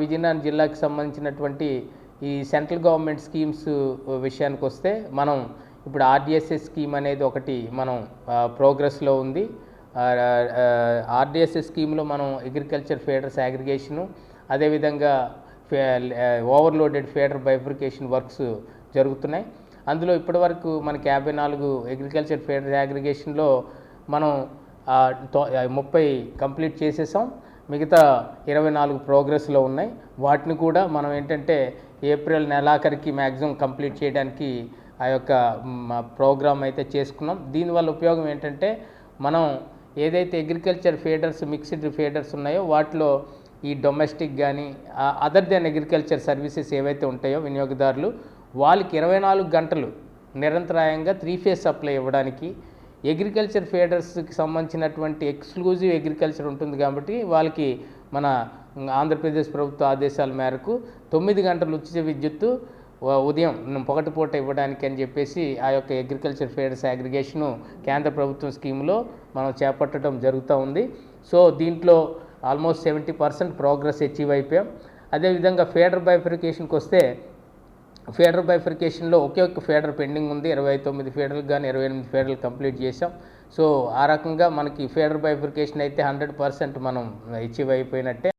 విజయనగరం జిల్లాకి సంబంధించినటువంటి ఈ సెంట్రల్ గవర్నమెంట్ స్కీమ్స్ విషయానికి వస్తే మనం ఇప్పుడు ఆర్డిఎస్ఎస్ స్కీమ్ అనేది ఒకటి మనం ప్రోగ్రెస్లో ఉంది. ఆర్డిఎస్ఎస్ స్కీమ్లో మనం అగ్రికల్చర్ ఫీడర్స్ అగ్రిగేషను, అదేవిధంగా ఓవర్లోడెడ్ ఫీడర్ బైఫర్కేషన్ వర్క్స్ జరుగుతున్నాయి. అందులో ఇప్పటివరకు మనకి 54 అగ్రికల్చర్ ఫీడర్ అగ్రిగేషన్లో మనం 30 కంప్లీట్ చేసేసాం. మిగతా 24 ప్రోగ్రెస్లో ఉన్నాయి. వాటిని కూడా మనం ఏంటంటే ఏప్రిల్ నెలాఖరికి మ్యాక్సిమం కంప్లీట్ చేయడానికి ఆ యొక్క ప్రోగ్రామ్ అయితే చేసుకున్నాం. దీనివల్ల ఉపయోగం ఏంటంటే మనం ఏదైతే అగ్రికల్చర్ ఫీడర్స్, మిక్స్డ్ ఫీడర్స్ ఉన్నాయో వాటిలో ఈ డొమెస్టిక్ కానీ అదర్ దెన్ అగ్రికల్చర్ సర్వీసెస్ ఏవైతే ఉంటాయో వినియోగదారులు వాళ్ళకి 24 గంటలు నిరంతరాయంగా 3 ఫేజ్ సప్లై ఇవ్వడానికి, అగ్రికల్చర్ ఫీడర్స్కి సంబంధించినటువంటి ఎక్స్క్లూజివ్ అగ్రికల్చర్ ఉంటుంది కాబట్టి వాళ్ళకి మన ఆంధ్రప్రదేశ్ ప్రభుత్వ ఆదేశాల మేరకు 9 గంటలు ఉచిత విద్యుత్తు ఉదయం పొగటిపూట ఇవ్వడానికి అని చెప్పేసి ఆ యొక్క అగ్రికల్చర్ ఫీడర్స్ అగ్రిగేషను కేంద్ర ప్రభుత్వం స్కీమ్లో మనం చేపట్టడం జరుగుతూ ఉంది. సో దీంట్లో ఆల్మోస్ట్ 70% ప్రోగ్రెస్ అచీవ్ అయిపోయాం. అదేవిధంగా ఫీడర్ బైఫర్కేషన్కి వస్తే ఫీడర్ బైఫర్కేషన్లో ఒకే ఫీడర్ పెండింగ్ ఉంది. 29 ఫీడర్లకు కానీ 28 ఫీడర్లు కంప్లీట్ చేసాం. సో ఆ రకంగా మనకి ఫీడర్ బైఫర్కేషన్ అయితే 100% మనం అచీవ్ అయిపోయినట్టే.